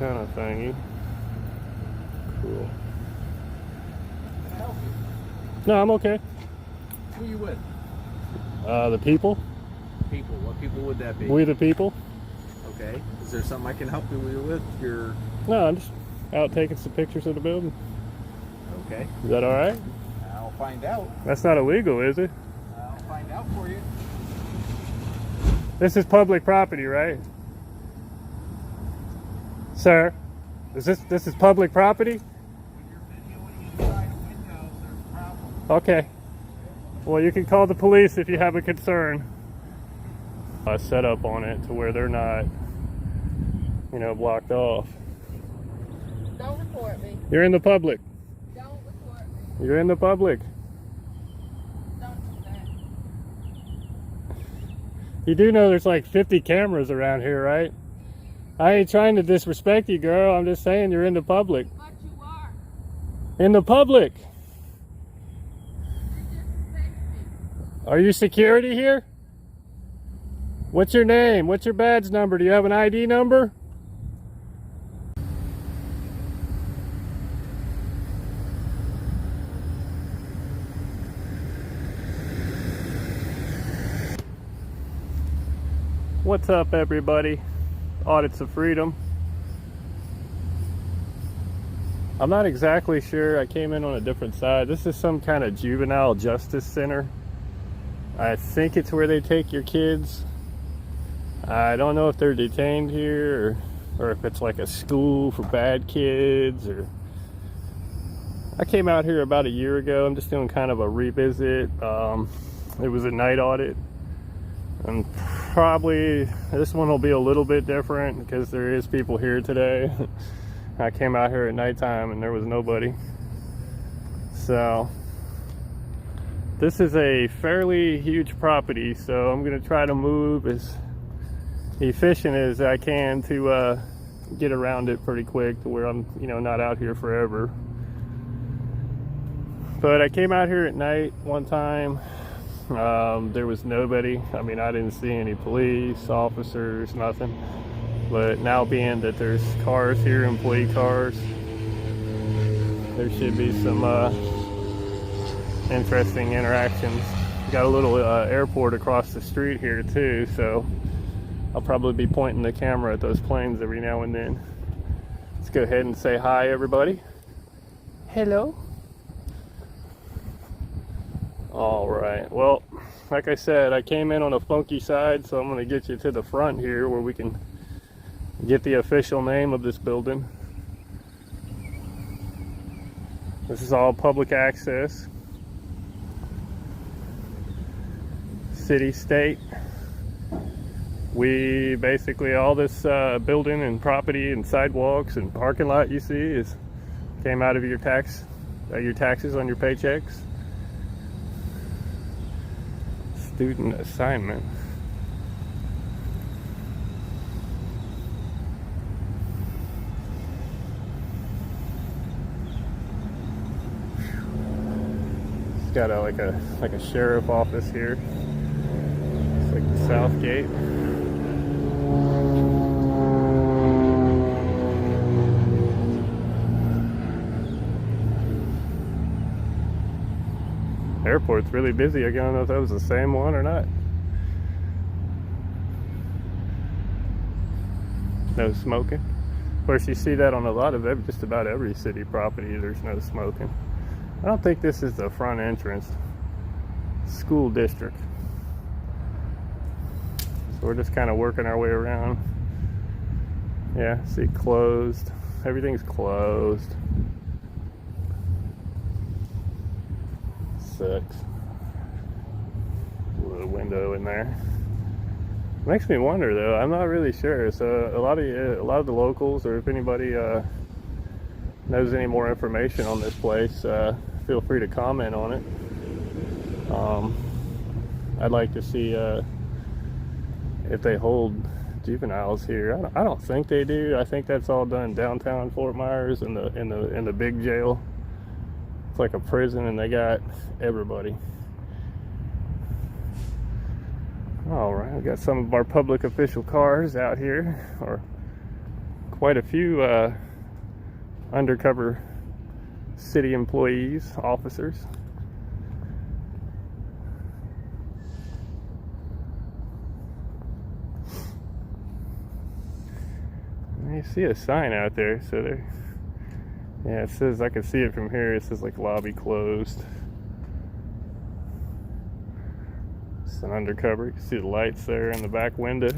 kind of thingy. Cool. Can I help you? No, I'm okay. Who are you with? The people. People. What people would that be? We the people. Okay. Is there something I can help you with? Your. No, I'm just out taking some pictures of the building. Okay. Is that all right? I'll find out. That's not illegal, is it? I'll find out for you. This is public property, right? Sir, this is public property? When you're videoing inside a window, there's a problem. Okay. Well, you can call the police if you have a concern. Set up on it to where they're not, you know, blocked off. Don't report me. You're in the public. Don't report me. You're in the public. Don't do that. You do know there's like 50 cameras around here, right? I ain't trying to disrespect you, girl. I'm just saying you're in the public. But you are. In the public. You disrespect me. Are you security here? What's your name? What's your badge number? Do you have an ID number? What's up, everybody? Audits of Freedom. I'm not exactly sure. I came in on a different side. This is some kind of juvenile justice center. I think it's where they take your kids. I don't know if they're detained here or if it's like a school for bad kids. Or I came out here about a year ago. I'm just doing kind of a revisit. It was a night audit, and probably this one will be a little bit different because there is people here today. I came out here at nighttime and there was nobody. So this is a fairly huge property, so I'm going to try to move as efficient as I can to get around it pretty quick to where I'm, you know, not out here forever. But I came out here at night one time. There was nobody. I mean, I didn't see any police officers, nothing. But now, being that there's cars here, employee cars, there should be some interesting interactions. Got a little airport across the street here too, so I'll probably be pointing the camera at those planes every now and then. Let's go ahead and say hi, everybody. Hello. All right, well, like I said, I came in on a funky side, so I'm going to get you to the front here where we can get the official name of this building. This is all public access. City, state. We basically, all this building and property and sidewalks and parking lot you see is came out of your taxes on your paychecks. Student assignment. It's got like a sheriff office here. It's like the South Gate. Airport's really busy. I don't know if that was the same one or not. No smoking. Of course, you see that on a lot of just about every city property. There's no smoking. I don't think this is the front entrance. School district. So we're just kind of working our way around. Yeah, see, closed. Everything's closed. Sucks. A little window in there. Makes me wonder though. I'm not really sure. So a lot of the locals, or if anybody knows any more information on this place, feel free to comment on it. I'd like to see if they hold juveniles here. I don't think they do. I think that's all done downtown Fort Myers in the big jail. It's like a prison, and they got everybody. All right, we got some of our public official cars out here, or quite a few undercover city employees, officers. You see a sign out there, so there. Yeah, it says, I can see it from here. It says like lobby closed. It's an undercover. You can see the lights there in the back window.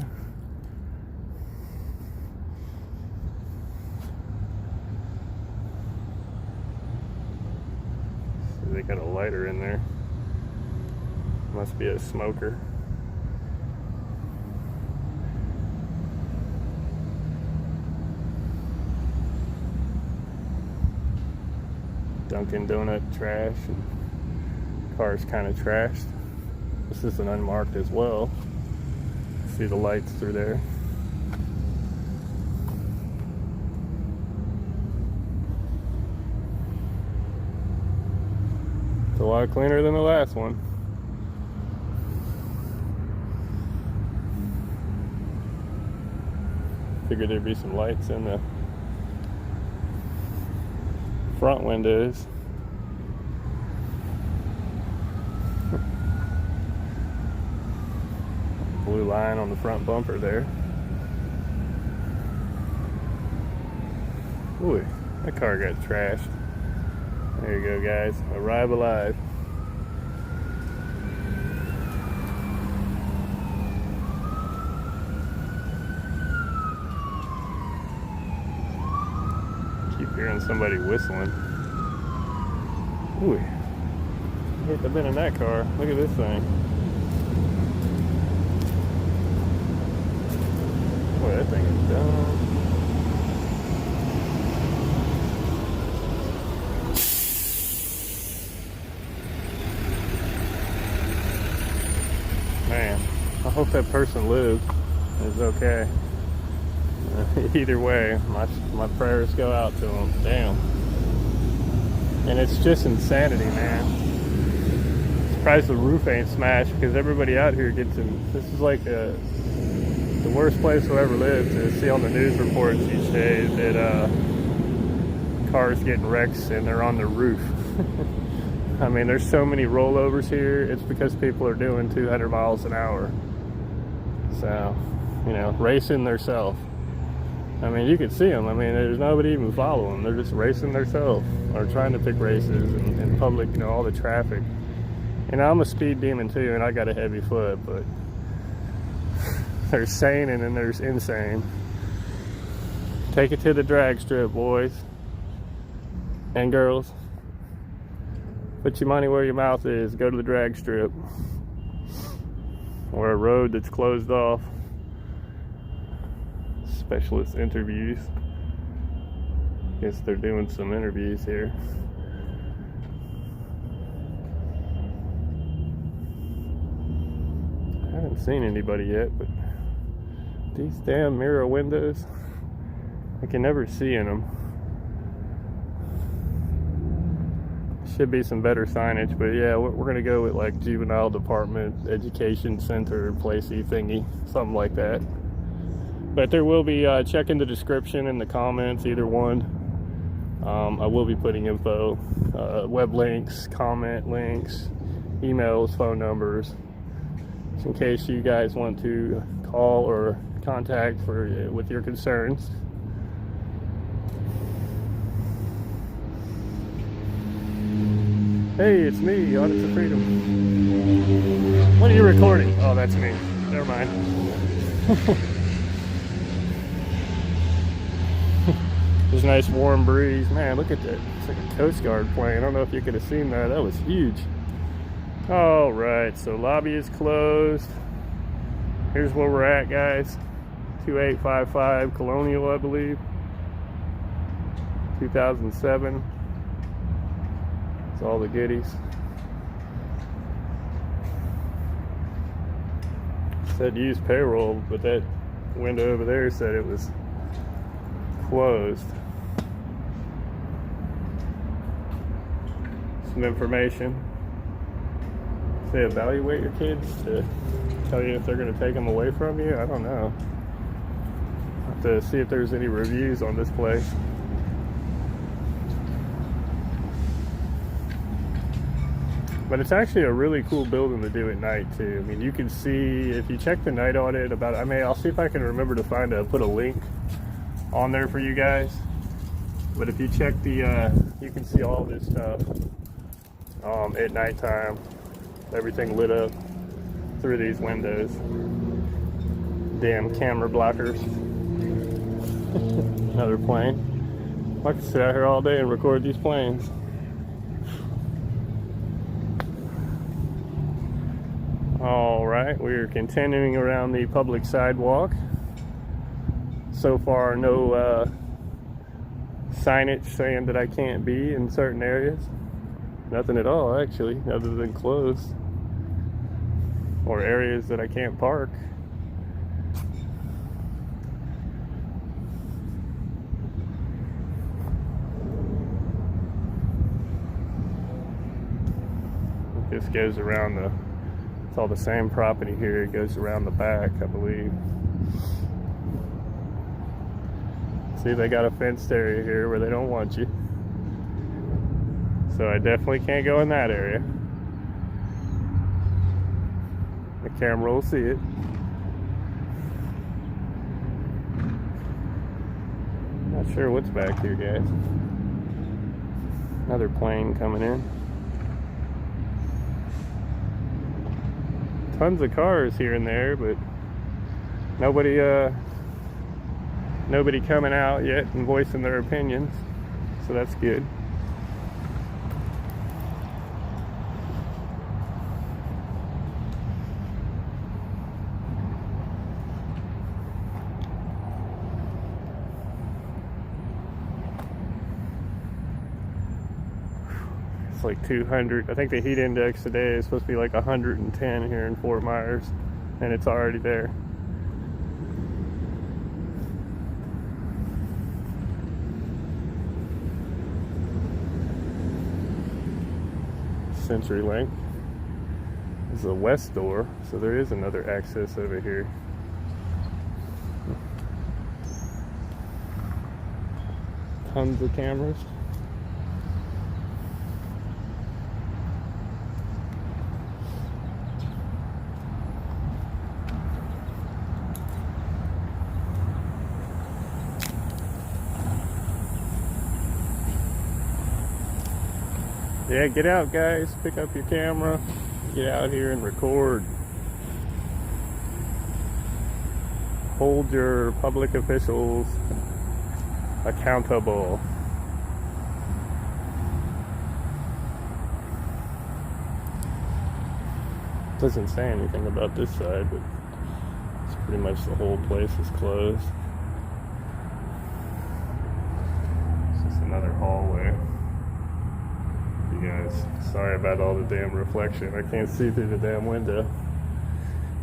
So they got a lighter in there. Must be a smoker. Dunkin' Donut trash, and car's kind of trashed. This is an unmarked as well. See the lights through there. It's a lot cleaner than the last one. Figured there'd be some lights in the front windows. Blue line on the front bumper there. Ooh, that car got trashed. There you go, guys. Arrive alive. Keep hearing somebody whistling. Ooh, I hate to have been in that car. Look at this thing. Boy, that thing is dumb. Man, I hope that person lives. Is okay. Either way, my prayers go out to them. Damn. And it's just insanity, man. Surprised the roof ain't smashed, because everybody out here gets in. This is like the worst place to ever live, to see on the news reports each day that cars getting wrecked and they're on the roof. I mean, there's so many rollovers here. It's because people are doing 200 miles an hour. So, you know, racing theirself. I mean, you can see them. I mean, there's nobody even following them. They're just racing themselves, or trying to pick races in public, you know, all the traffic. You know, I'm a speed demon too, and I got a heavy foot, but there's sane and then there's insane. Take it to the drag strip, boys and girls. Put your money where your mouth is. Go to the drag strip, or a road that's closed off. Specialist interviews. Guess they're doing some interviews here. I haven't seen anybody yet, but these damn mirror windows, I can never see in them. Should be some better signage, but yeah, we're gonna go with like juvenile department, education center, placey thingy, something like that. But there will be, check in the description and the comments, either one. I will be putting info, web links, comment links, emails, phone numbers, just in case you guys want to call or contact with your concerns. Hey, it's me, Audits of Freedom. What are you recording? Oh, that's me. Never mind. There's a nice warm breeze. Man, look at that. It's like a Coast Guard plane. I don't know if you could have seen that. That was huge. All right, so lobby is closed. Here's where we're at, guys. 2855 Colonial, I believe. 2007. It's all the goodies. Said use payroll, but that window over there said it was closed. Some information. Say evaluate your kids to tell you if they're going to take them away from you. I don't know. Have to see if there's any reviews on this place. But it's actually a really cool building to do at night too. I mean, you can see, if you check the night audit about, I'll see if I can remember to put a link on there for you guys. But if you check the, you can see all this stuff at nighttime. Everything lit up through these windows. Damn camera blockers. Another plane. I could sit out here all day and record these planes. All right, we're continuing around the public sidewalk. So far, no signage saying that I can't be in certain areas. Nothing at all, actually, other than closed. Or areas that I can't park. This goes around the, it's all the same property here. It goes around the back, I believe. See, they got a fenced area here where they don't want you. So I definitely can't go in that area. The camera will see it. Not sure what's back here, guys. Another plane coming in. Tons of cars here and there, but nobody coming out yet and voicing their opinions, so that's good. Like 200. I think the heat index today is supposed to be like 110 here in Fort Myers, and it's already there. CenturyLink this is the west door, so there is another access over here. Tons of cameras. Yeah, get out, guys. Pick up your camera. Get out here and record. Hold your public officials accountable. Doesn't say anything about this side, but it's pretty much the whole place is closed. It's just another hallway. You guys, sorry about all the damn reflection. I can't see through the damn window.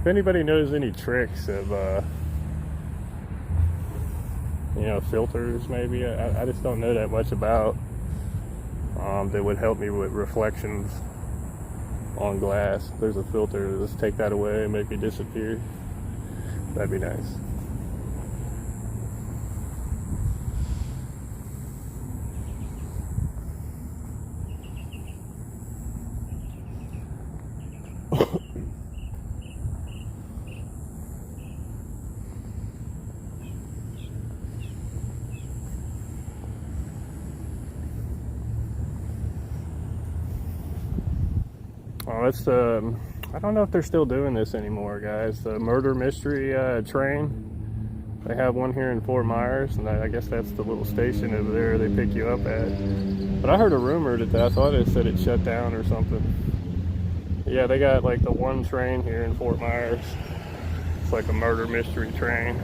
If anybody knows any tricks of, you know, filters maybe, I just don't know that much about, that would help me with reflections on glass. There's a filter, let's take that away and make it disappear. That'd be nice. Oh, that's the, I don't know if they're still doing this anymore, guys. The murder mystery train. They have one here in Fort Myers, and I guess that's the little station over there they pick you up at. But I heard a rumor that I thought it said it shut down or something. Yeah, they got like the one train here in Fort Myers. It's like a murder mystery train.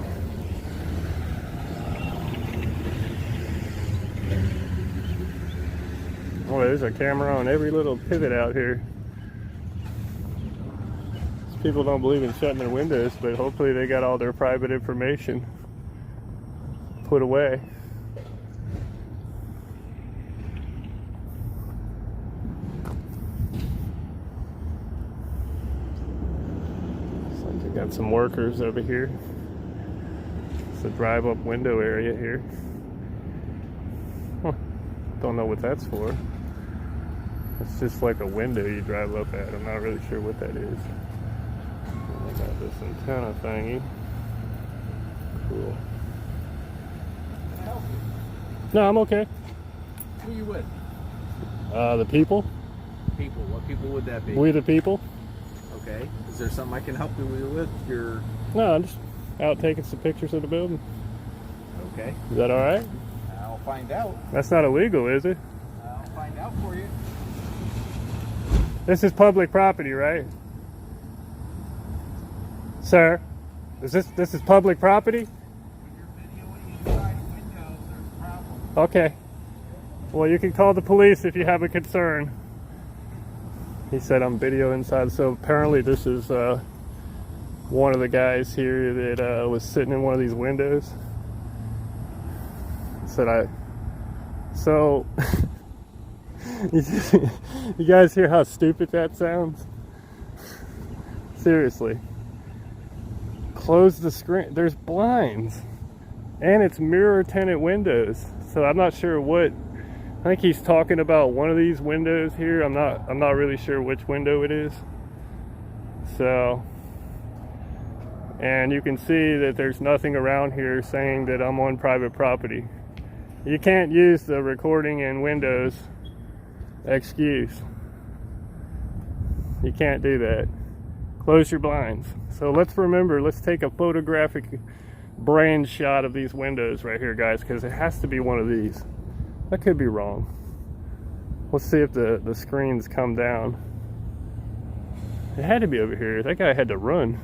Oh, there's a camera on every little pivot out here. People don't believe in shutting their windows, but hopefully they got all their private information put away. Looks like they got some workers over here It's a drive-up window area here. Huh. Don't know what that's for. It's just like a window you drive up at. I'm not really sure what that is. I got this antenna thingy. Cool. Can I help you? No, I'm okay. Who are you with? The people. People. What people would that be? We the people. Okay. Is there something I can help you with? Your. No, I'm just out taking some pictures of the building. Okay. Is that all right? I'll find out. That's not illegal, is it? I'll find out for you. This is public property, right? Sir, this is public property? When you're videoing inside windows, there's a problem. Okay. Well, you can call the police if you have a concern. He said I'm video inside, so apparently this is one of the guys here that was sitting in one of these windows. Said so you guys hear how stupid that sounds? Seriously. Close the screen. There's blinds. And it's mirror tinted windows. So I'm not sure what, I think he's talking about one of these windows here. I'm not really sure which window it is. So, and you can see that there's nothing around here saying that I'm on private property. You can't use the recording in Windows excuse. You can't do that. Close your blinds. So let's remember, let's take a photographic brain shot of these windows right here, guys, because it has to be one of these. I could be wrong. Let's see if the screens come down. It had to be over here. That guy had to run.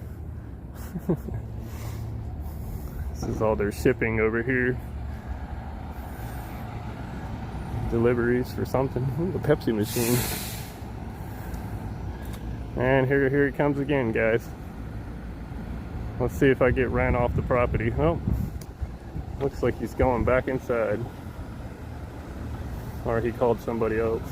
This is all their shipping over here. Deliveries for something. Ooh, a Pepsi machine. And here he comes again, guys. Let's see if I get ran off the property. Oh, looks like he's going back inside. Or he called somebody else.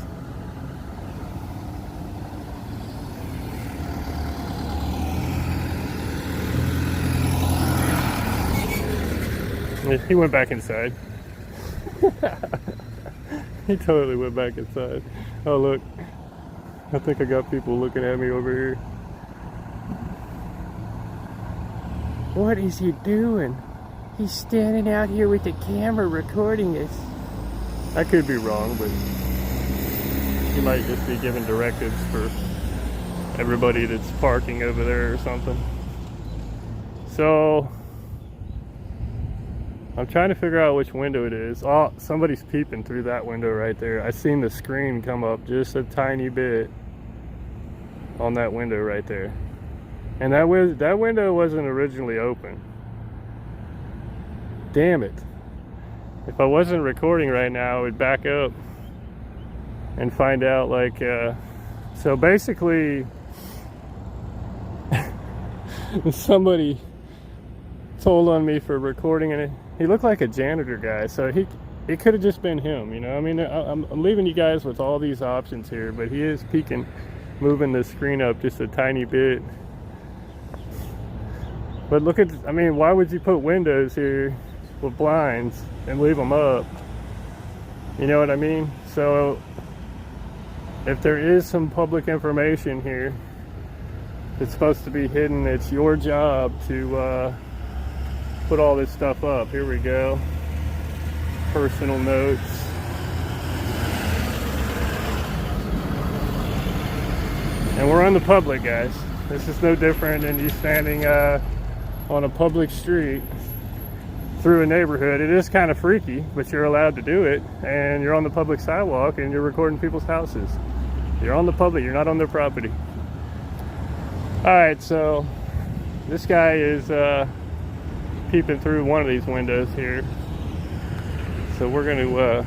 He went back inside. He totally went back inside. Oh, look. I think I got people looking at me over here. What is he doing? He's standing out here with the camera recording us. I could be wrong, but he might just be giving directives for everybody that's parking over there or something. So I'm trying to figure out which window it is. Oh, somebody's peeping through that window right there. I seen the screen come up just a tiny bit on that window right there. And that window wasn't originally open. Damn it. If I wasn't recording right now, I would back up and find out, like, so basically somebody told on me for recording, and he looked like a janitor guy, so it could have just been him, you know. I mean, I'm leaving you guys with all these options here, but he is peeking, moving the screen up just a tiny bit. But look at, I mean, why would you put windows here with blinds and leave them up? You know what I mean? So if there is some public information here that's supposed to be hidden, it's your job to put all this stuff up. Here we go. Personal notes. And we're on the public, guys. This is no different than you standing on a public street through a neighborhood. It is kind of freaky, but you're allowed to do it, and you're on the public sidewalk and you're recording people's houses. You're on the public, you're not on their property. Alright, so this guy is peeping through one of these windows here. So we're going to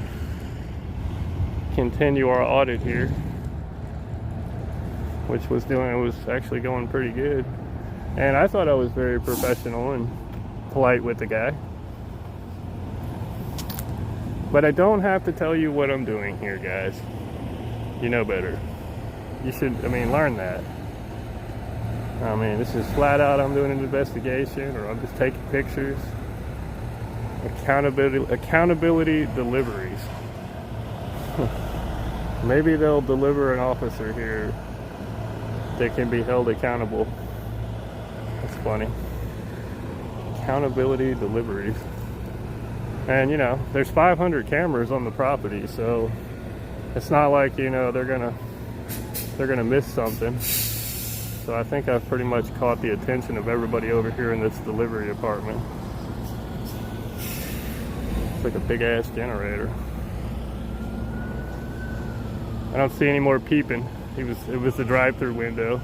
continue our audit here, which was actually going pretty good. And I thought I was very professional and polite with the guy. But I don't have to tell you what I'm doing here, guys. You know better. You should, learn that. This is flat out I'm doing an investigation, or I'm just taking pictures. Accountability deliveries. Maybe they'll deliver an officer here that can be held accountable. That's funny. Accountability deliveries. And you know, there's 500 cameras on the property, so it's not like, you know, they're gonna miss something. So I think I've pretty much caught the attention of everybody over here in this delivery department. It's like a big ass generator. I don't see any more peeping. It was the drive-through window.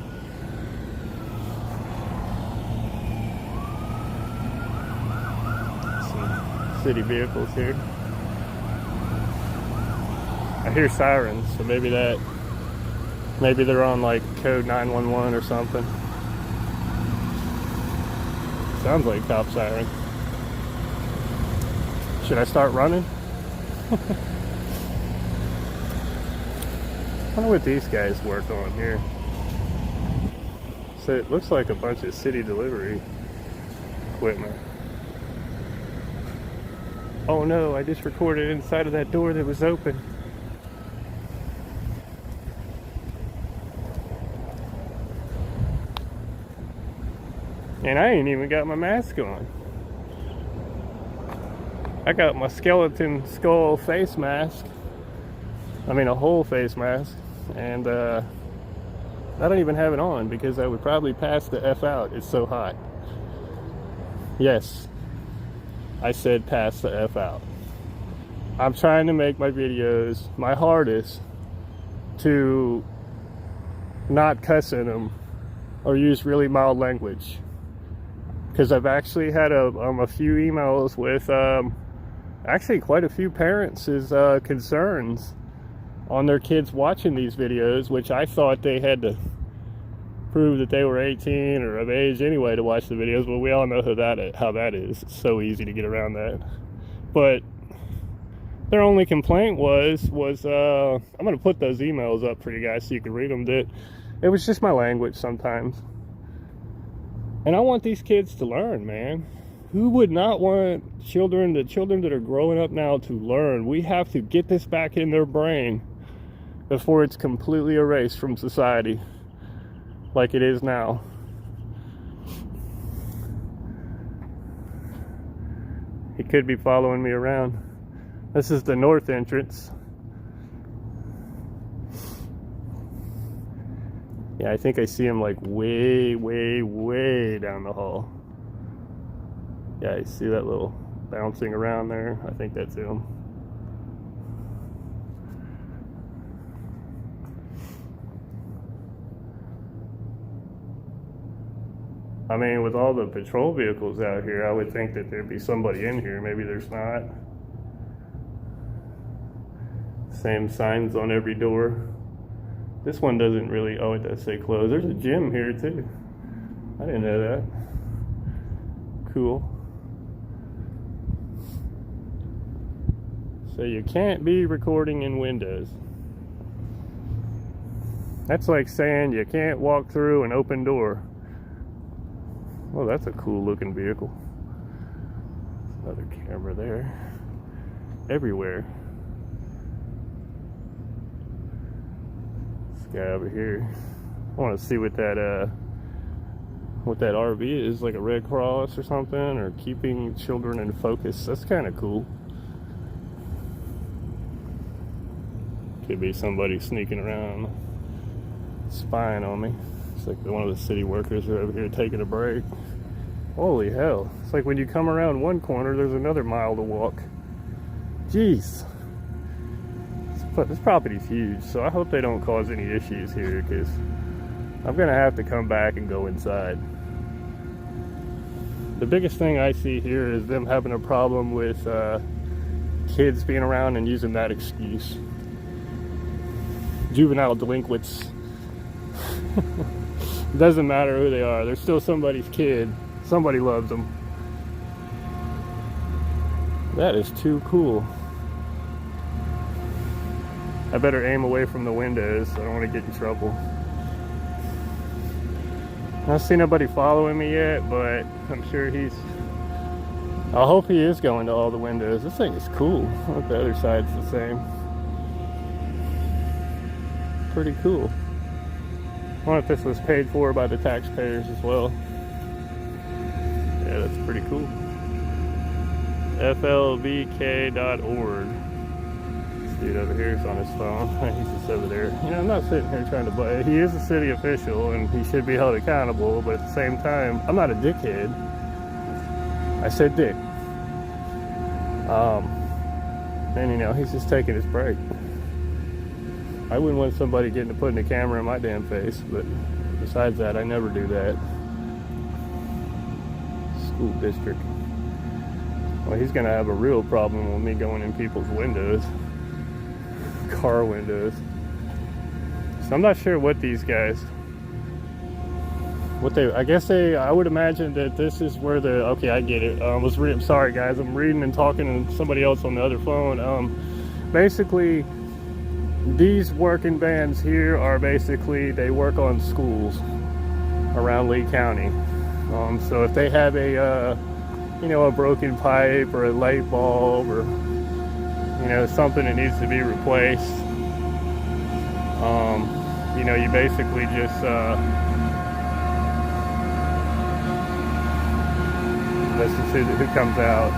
Some city vehicles here. I hear sirens, so maybe they're on like code 911 or something. Sounds like cop siren. Should I start running? I wonder what these guys work on here. So it looks like a bunch of city delivery equipment. Oh no, I just recorded inside of that door that was open. And I ain't even got my mask on. I got my skeleton skull face mask. I mean a whole face mask. And I don't even have it on because I would probably pass the F out. It's so hot. Yes, I said pass the F out. I'm trying to make my videos my hardest to not cuss in them or use really mild language. Because I've actually had a few emails with actually quite a few parents' concerns on their kids watching these videos, which I thought they had to prove that they were 18 or of age anyway to watch the videos, but we all know how that is. It's so easy to get around that. But their only complaint was I'm going to put those emails up for you guys so you can read them, that it was just my language sometimes. And I want these kids to learn, man. Who would not want the children that are growing up now to learn? We have to get this back in their brain before it's completely erased from society like it is now. He could be following me around. This is the north entrance. Yeah, I think I see him like way, way, way down the hall. Yeah, I see that little bouncing around there. I think that's him. I mean, with all the patrol vehicles out here, I would think that there'd be somebody in here. Maybe there's not. Same signs on every door. This one doesn't really, oh, it does say closed. There's a gym here too. I didn't know that. Cool. So you can't be recording in windows. That's like saying you can't walk through an open door. Oh, that's a cool looking vehicle. Another camera there. Everywhere. This guy over here. I want to see what that RV is, like a Red Cross or something, or keeping children in focus. That's kind of cool. Could be somebody sneaking around spying on me. It's like one of the city workers are over here taking a break. Holy hell. It's like when you come around one corner, there's another mile to walk. Jeez. This property's huge, so I hope they don't cause any issues here, because I'm going to have to come back and go inside. The biggest thing I see here is them having a problem with kids being around and using that excuse. Juvenile delinquents. Doesn't matter who they are, they're still somebody's kid. Somebody loves them. That is too cool. I better aim away from the windows so I don't want to get in trouble. I don't see nobody following me yet, but I'm sure he's I hope he is going to all the windows. This thing is cool. I hope the other side's the same. Pretty cool. I wonder if this was paid for by the taxpayers as well. Yeah, that's pretty cool. flbk.org. This dude over here is on his phone. He's just over there. You know, I'm not sitting here trying to buy. He is a city official and he should be held accountable, but at the same time, I'm not a dickhead. I said dick. And you know, he's just taking his break. I wouldn't want somebody getting to putting a camera in my damn face, but besides that, I never do that. School district. Well, he's gonna have a real problem with me going in people's windows. Car windows. So I'm not sure what these guys, I would imagine that this is where okay, I get it. Sorry guys, I'm reading and talking to somebody else on the other phone. Basically, these working bands here are they work on schools around Lee County. So if they have a broken pipe or a light bulb or, something that needs to be replaced, you basically just, let's just see who comes out.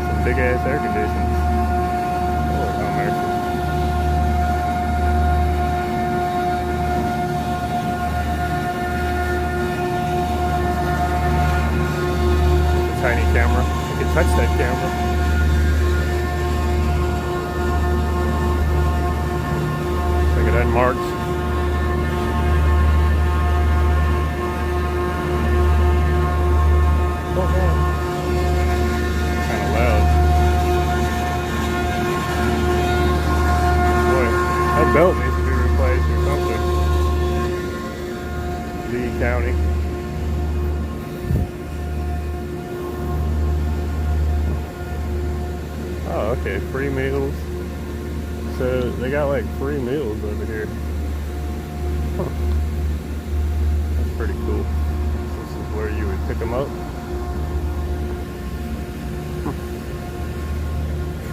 Some big ass air conditioners. Lord have mercy. Tiny camera. You can touch that camera. Look at that marks. Oh man. Kind of loud. Boy, that belt needs to be replaced or something. Lee County. Oh, okay, free meals. So they got like free meals over here. Huh. That's pretty cool. This is where you would pick them up.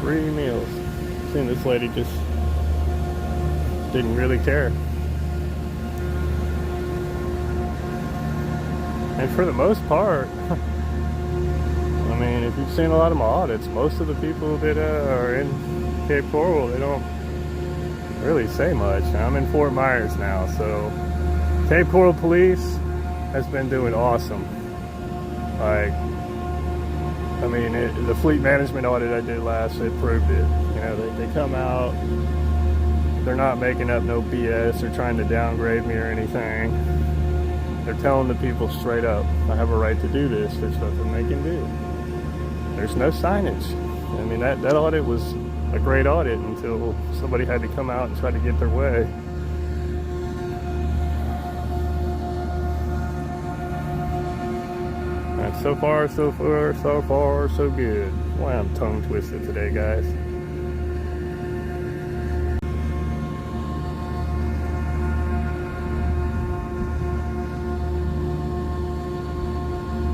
Free meals. Seen this lady just didn't really care. And for the most part, I mean, if you've seen a lot of my audits, most of the people that are in Cape Coral, they don't really say much. I'm in Fort Myers now, so Cape Coral Police has been doing awesome. Like, I mean, the fleet management audit I did last, it proved it. They come out, they're not making up no BS or trying to downgrade me or anything. They're telling the people straight up, I have a right to do this, there's nothing they can do. There's no signage. I mean, that audit was a great audit until somebody had to come out and try to get their way. And so far, so good. Why I'm tongue twisted today, guys.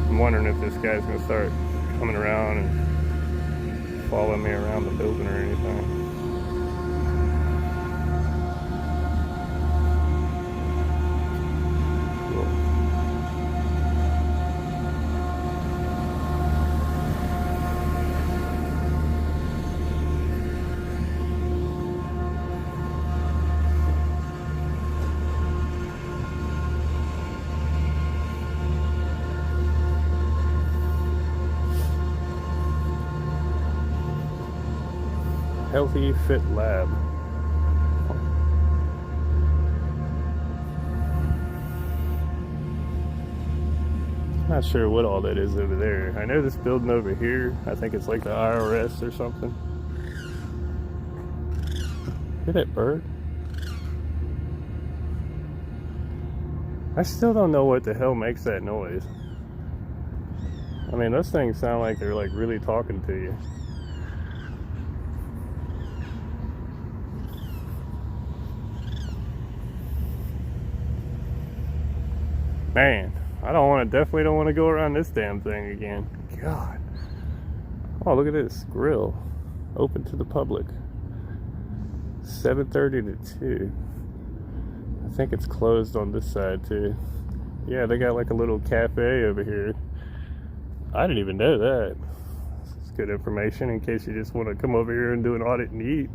I'm wondering if this guy's gonna start coming around and follow me around the building or anything. Cool. Healthy Fit Lab. Not sure what all that is over there. I know this building over here, I think it's like the IRS or something. Hear that bird? I still don't know what the hell makes that noise. I mean, those things sound like they're like really talking to you. Man, definitely don't want to go around this damn thing again. God, Oh, look at this grill, open to the public. 7:30 to 2. I think it's closed on this side too. Yeah, they got like a little cafe over here. I didn't even know that. It's good information in case you just want to come over here and do an audit and eat.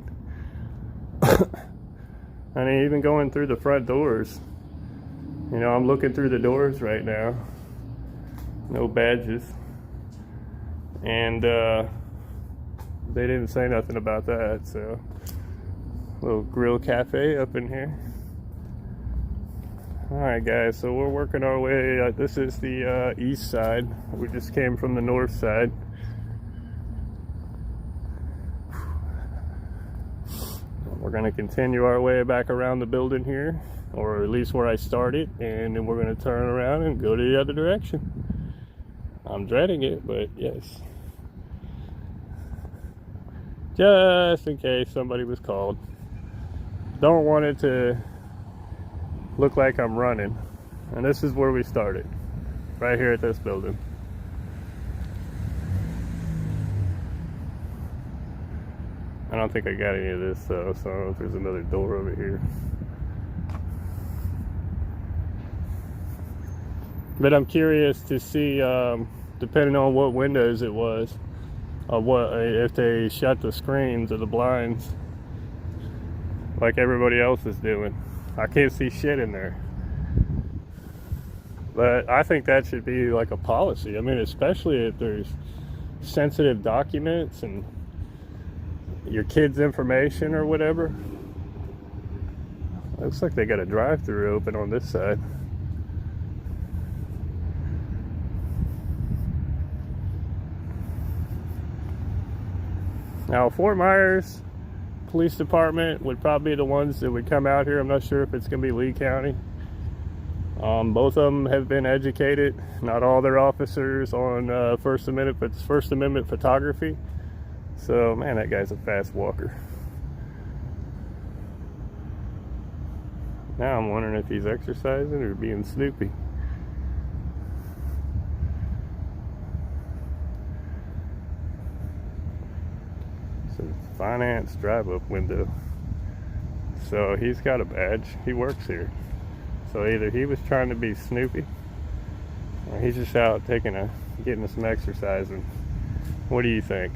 I mean, even going through the front doors. You know, I'm looking through the doors right now. No badges. And they didn't say nothing about that, so. Little grill cafe up in here. Alright guys, so we're working our way, this is the east side. We just came from the north side. We're going to continue our way back around the building here, or at least where I started, and then we're going to turn around and go to the other direction. I'm dreading it, but yes. Just in case somebody was called. Don't want it to look like I'm running. And this is where we started, right here at this building. I don't think I got any of this though, so I don't know if there's another door over here. But I'm curious to see, depending on what windows it was, if they shut the screens or the blinds like everybody else is doing. I can't see shit in there. But I think that should be like a policy. I mean, especially if there's sensitive documents and your kid's information or whatever. Looks like they got a drive-through open on this side. Now, Fort Myers Police Department would probably be the ones that would come out here. I'm not sure if it's going to be Lee County. Both of them have been educated. Not all their officers on First Amendment photography. So, man, that guy's a fast walker. Now I'm wondering if he's exercising or being snoopy. So, finance drive-up window. So he's got a badge. He works here. So either he was trying to be snoopy, or he's just out getting some exercise. And what do you think?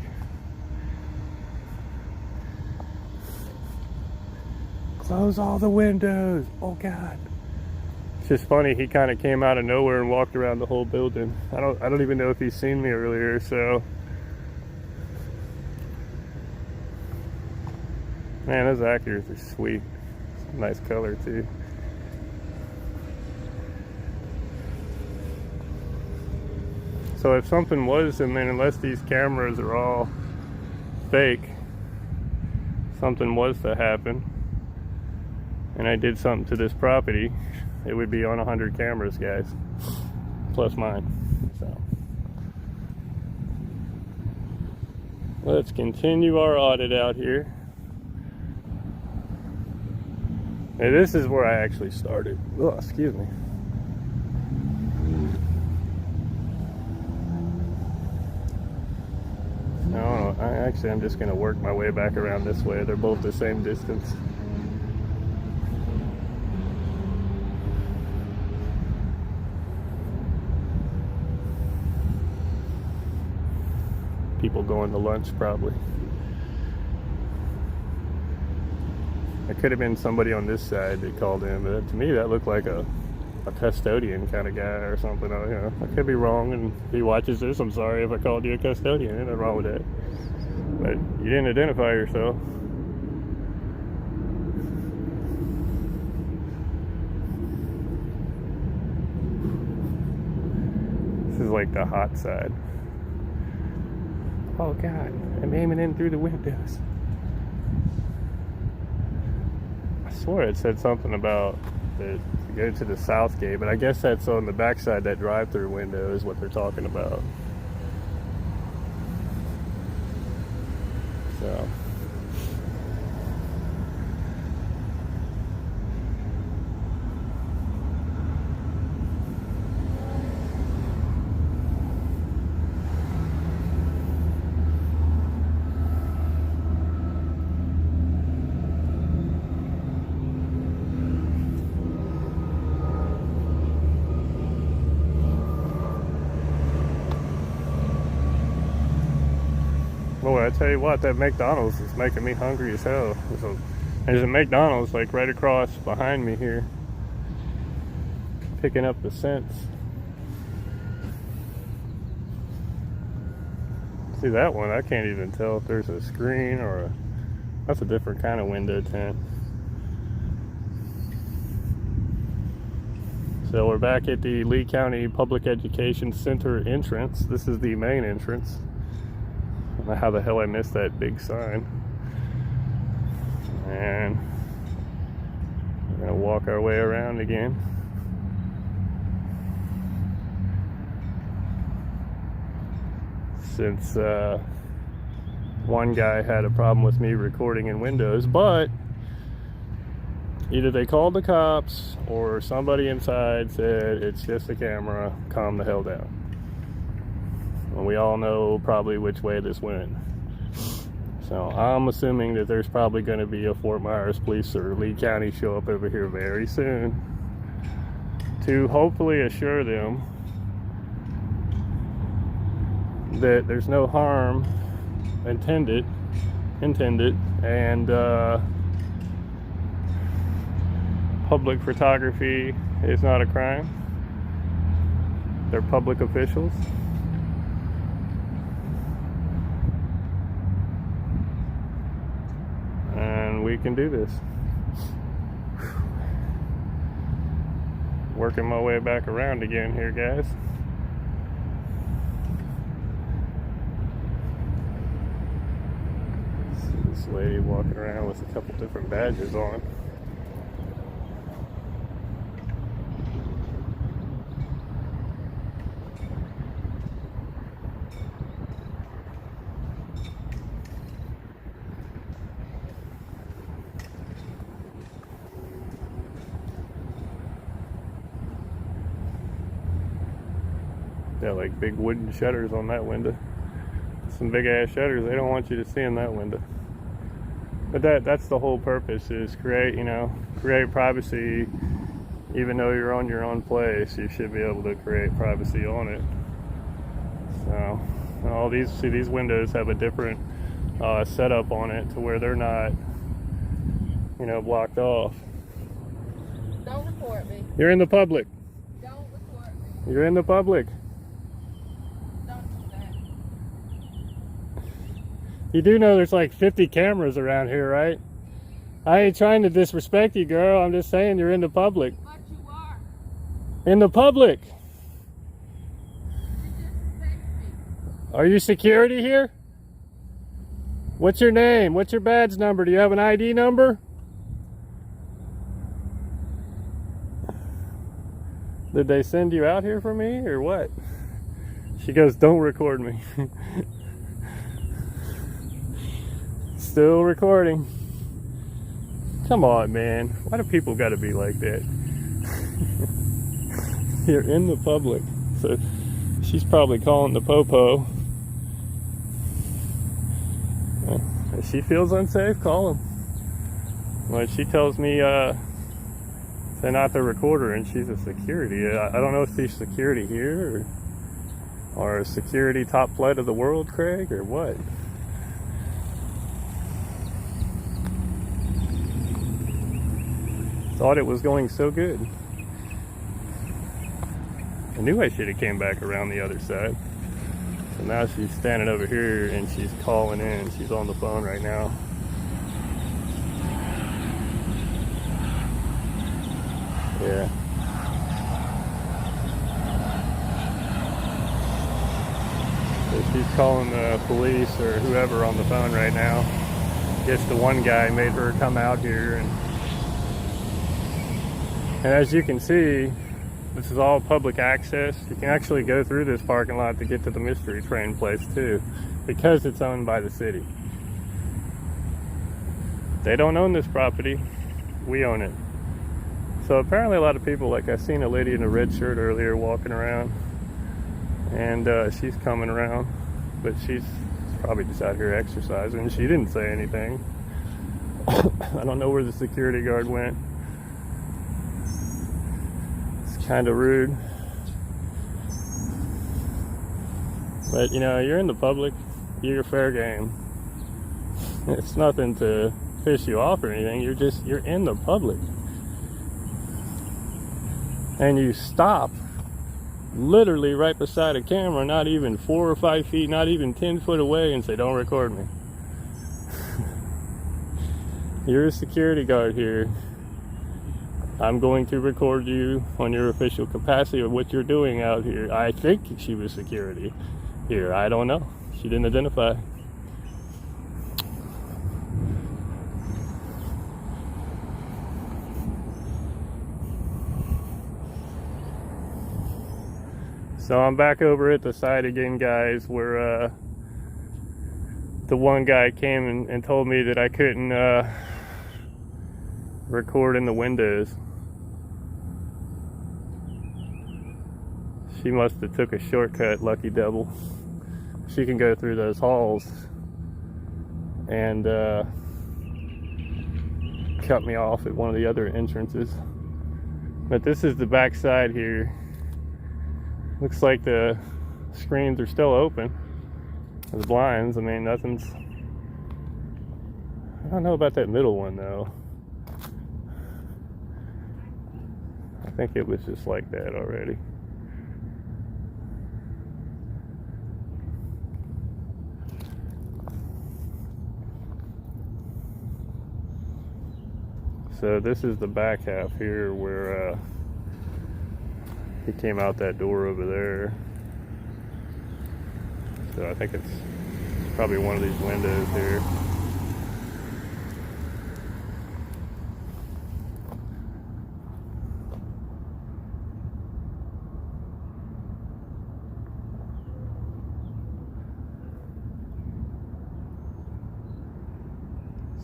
Close all the windows. Oh God. It's just funny, he kind of came out of nowhere and walked around the whole building. I don't even know if he's seen me earlier, so. Man, those actors are sweet. Nice color too. So if something was, and then unless these cameras are all fake, something was to happen, and I did something to this property, it would be on 100 cameras, guys, plus mine. So let's continue our audit out here. Hey, this is where I actually started. Oh, excuse me. No, I'm just going to work my way back around this way. They're both the same distance. People going to lunch, probably. It could have been somebody on this side that called in, but to me that looked like a custodian kind of guy or something. You know, I could be wrong, and if he watches this, I'm sorry if I called you a custodian. There's nothing wrong with that. But you didn't identify yourself. This is like the hot side. Oh God, I'm aiming in through the windows. I swore it said something about to go to the south gate, but I guess that's on the backside. That drive-through window is what they're talking about. So Boy, I tell you what, that McDonald's is making me hungry as hell. There's a McDonald's like right across behind me here, picking up the scents. See that one? I can't even tell if there's a screen or that's a different kind of window tint. So we're back at the Lee County Public Education Center entrance. This is the main entrance. I don't know how the hell I missed that big sign. And we're gonna walk our way around again. Since one guy had a problem with me recording in Windows, but either they called the cops or somebody inside said it's just a camera, calm the hell down. And we all know probably which way this went. So I'm assuming that there's probably going to be a Fort Myers Police or Lee County show up over here very soon to hopefully assure them that there's no harm intended, and public photography is not a crime. They're public officials. And we can do this. Working my way back around again here, guys. See this lady walking around with a couple different badges on. Got like big wooden shutters on that window. Some big ass shutters. They don't want you to see in that window. But that's the whole purpose, is create privacy. Even though you're on your own place, you should be able to create privacy on it. So all these windows have a different setup on it to where they're not, blocked off. Don't report me. You're in the public. Don't report me. You're in the public. Don't do that. You do know there's like 50 cameras around here, right? I ain't trying to disrespect you, girl. I'm just saying you're in the public. But you are. In the public. You disrespect me. Are you security here? What's your name? What's your badge number? Do you have an ID number? Did they send you out here for me or what? She goes, don't record me. Still recording. Come on, man. Why do people gotta be like that? You're in the public. So she's probably calling the popo. If she feels unsafe, call him. Well, she tells me to not to record her, and she's a security. I don't know if she's security here or a security top flight of the world, Craig, or what. Thought it was going so good. I knew I should have came back around the other side. So now she's standing over here and she's calling in. She's on the phone right now. Yeah. So she's calling the police or whoever on the phone right now. Guess the one guy made her come out here, and as you can see, this is all public access. You can actually go through this parking lot to get to the mystery train place too, because it's owned by the city. They don't own this property, we own it. So apparently a lot of people, like I seen a lady in a red shirt earlier walking around, and she's coming around, but she's probably just out here exercising. She didn't say anything. I don't know where the security guard went. It's kind of rude. But you're in the public. you're fair game. It's nothing to piss you off or anything. You're in the public. And you stop literally right beside a camera, not even 4 or 5 feet, not even 10 foot away, and say, don't record me. You're a security guard here. I'm going to record you on your official capacity of what you're doing out here. I think she was security here. I don't know. She didn't identify. So I'm back over at the site again, guys, where the one guy came and told me that I couldn't record in the windows. She must have took a shortcut, lucky devil. She can go through those halls and cut me off at one of the other entrances. But this is the back side here. Looks like the screens are still open. The blinds, I mean, nothing's... I don't know about that middle one though. I think it was just like that already. So this is the back half here where he came out that door over there. So I think it's probably one of these windows here.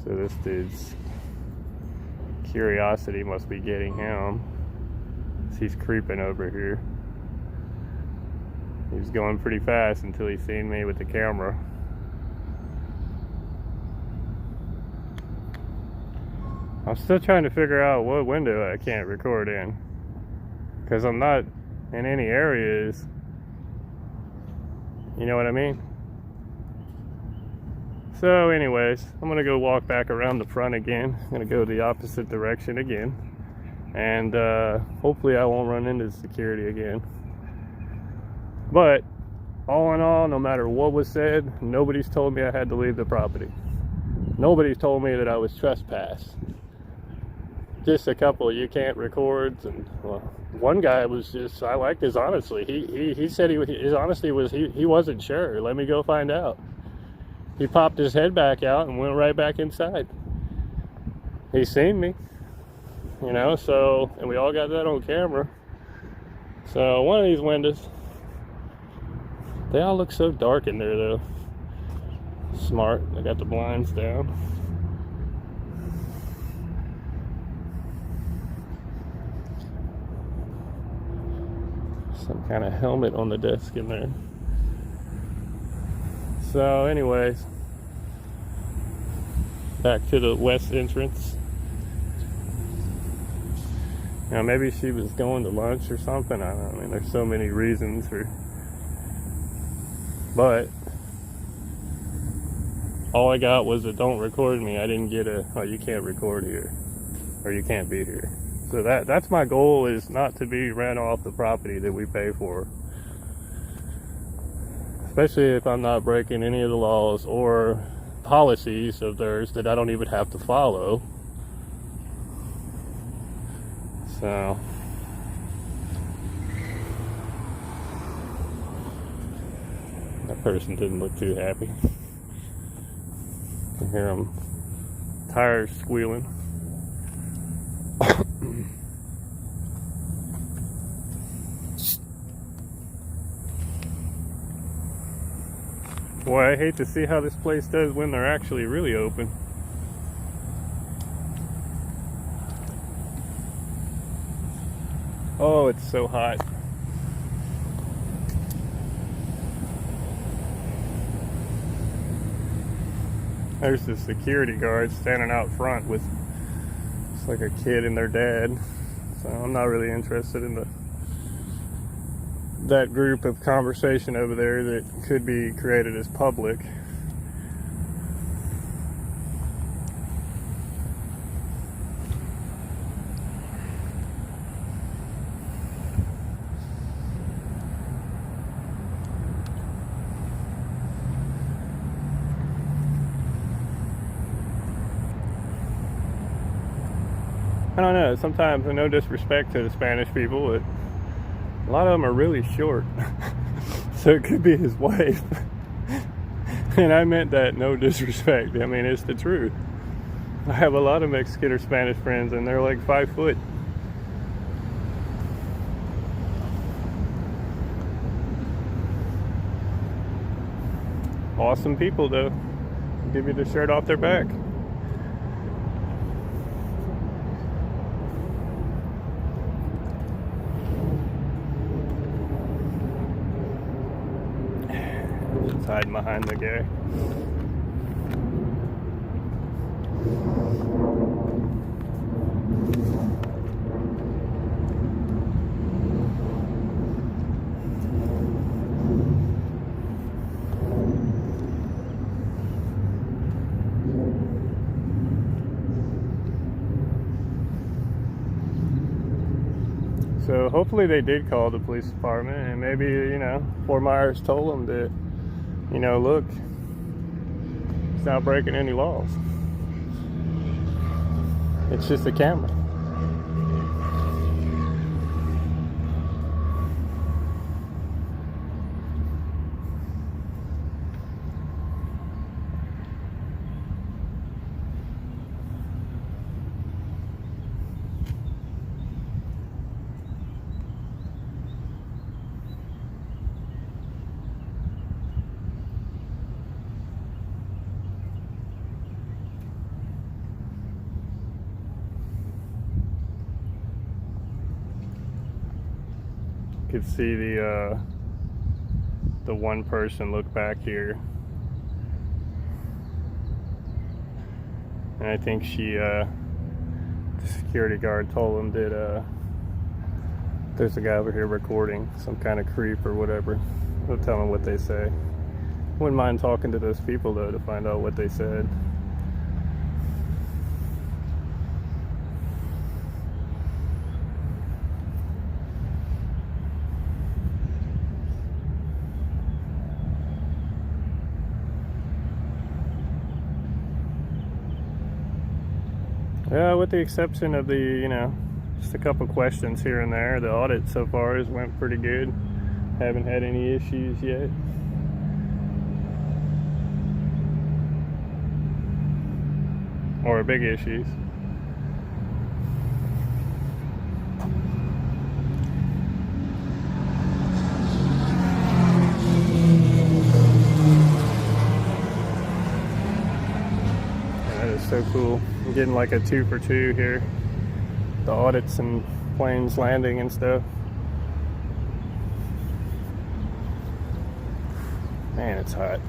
So this dude's curiosity must be getting him. He's creeping over here. He was going pretty fast until he seen me with the camera. I'm still trying to figure out what window I can't record in, because I'm not in any areas. You know what I mean? So anyways, I'm gonna go walk back around the front again. I'm gonna go the opposite direction again, and hopefully I won't run into security again. But all in all, no matter what was said, nobody's told me I had to leave the property. Nobody's told me that I was trespassed. Just a couple of you can't records, and well, one guy was just, I liked his honesty. He said his honesty was he wasn't sure. Let me go find out. He popped his head back out and went right back inside. He seen me, you know, so, and we all got that on camera. So one of these windows, they all look so dark in there though. Smart, I got the blinds down. Some kind of helmet on the desk in there. So anyways, back to the west entrance. Now maybe she was going to lunch or something. I don't know. I mean, there's so many reasons for, but all I got was a don't record me. I didn't get a, oh, you can't record here, or you can't be here. So that's my goal, is not to be ran off the property that we pay for. Especially if I'm not breaking any of the laws or policies of theirs that I don't even have to follow. So that person didn't look too happy. I can hear them tires squealing. Boy, I hate to see how this place does when they're actually really open. Oh, it's so hot. There's the security guard standing out front with, it's like a kid and their dad. So I'm not really interested in that group of conversation over there that could be created as public. I don't know, sometimes, no disrespect to the Spanish people, but a lot of them are really short. So it could be his wife. And I meant that no disrespect. I mean, it's the truth. I have a lot of Mexican or Spanish friends, and they're like 5 foot. Awesome people, though. Give you the shirt off their back. Just hiding behind the guy. So hopefully they did call the police department, and maybe, Fort Myers told them that, look, it's not breaking any laws. It's just a camera. Could see the one person look back here, and I think the security guard told him that there's a guy over here recording, some kind of creep or whatever. He'll tell them what they say. Wouldn't mind talking to those people though to find out what they said. Yeah, with the exception of the, just a couple questions here and there, the audit so far has went pretty good. Haven't had any issues yet. Or big issues. That is so cool. I'm getting like a 2 for 2 here. The audits and planes landing and stuff. Man, it's hot.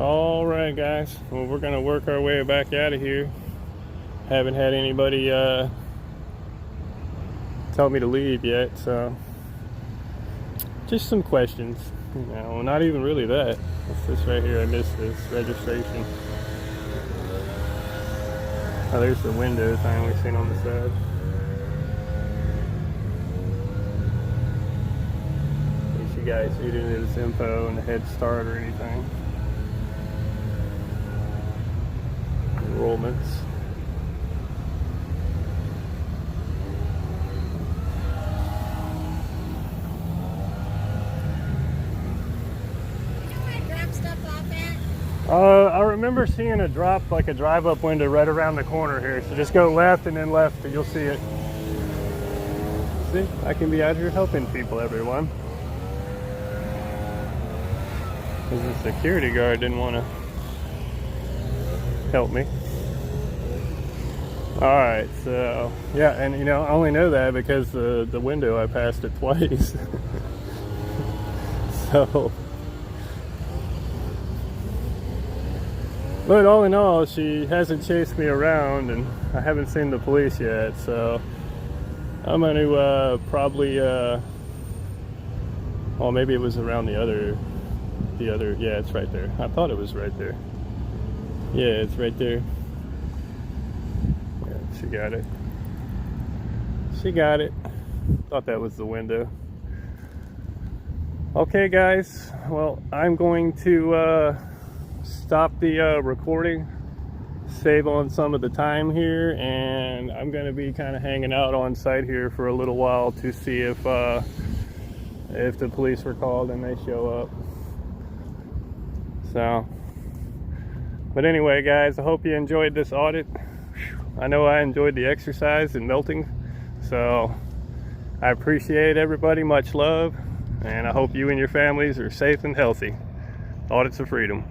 All right, guys. Well, we're gonna work our way back out of here. Haven't had anybody tell me to leave yet, so just some questions. Not even really that. It's this right here. I missed this registration. Oh, there's the windows I only seen on the side. In case you guys need any of this info and the head start or anything. Enrollments. I remember seeing a drop, like a drive-up window right around the corner here. So just go left and then left and you'll see it. See, I can be out here helping people, everyone. Because the security guard didn't want to help me. Alright, so, yeah, and I only know that because the window, I passed it twice. So... But all in all, she hasn't chased me around, and I haven't seen the police yet, so I'm going to probably Oh, maybe it was around the other, yeah, it's right there. I thought it was right there. Yeah, it's right there. Yeah, she got it. She got it. Thought that was the window. Okay, guys. Well, I'm going to stop the recording, save on some of the time here, and I'm going to be kind of hanging out on site here for a little while to see if the police were called and they show up. So, but anyway, guys, I hope you enjoyed this audit. I know I enjoyed the exercise and melting, so I appreciate everybody. Much love, and I hope you and your families are safe and healthy. Audits of freedom.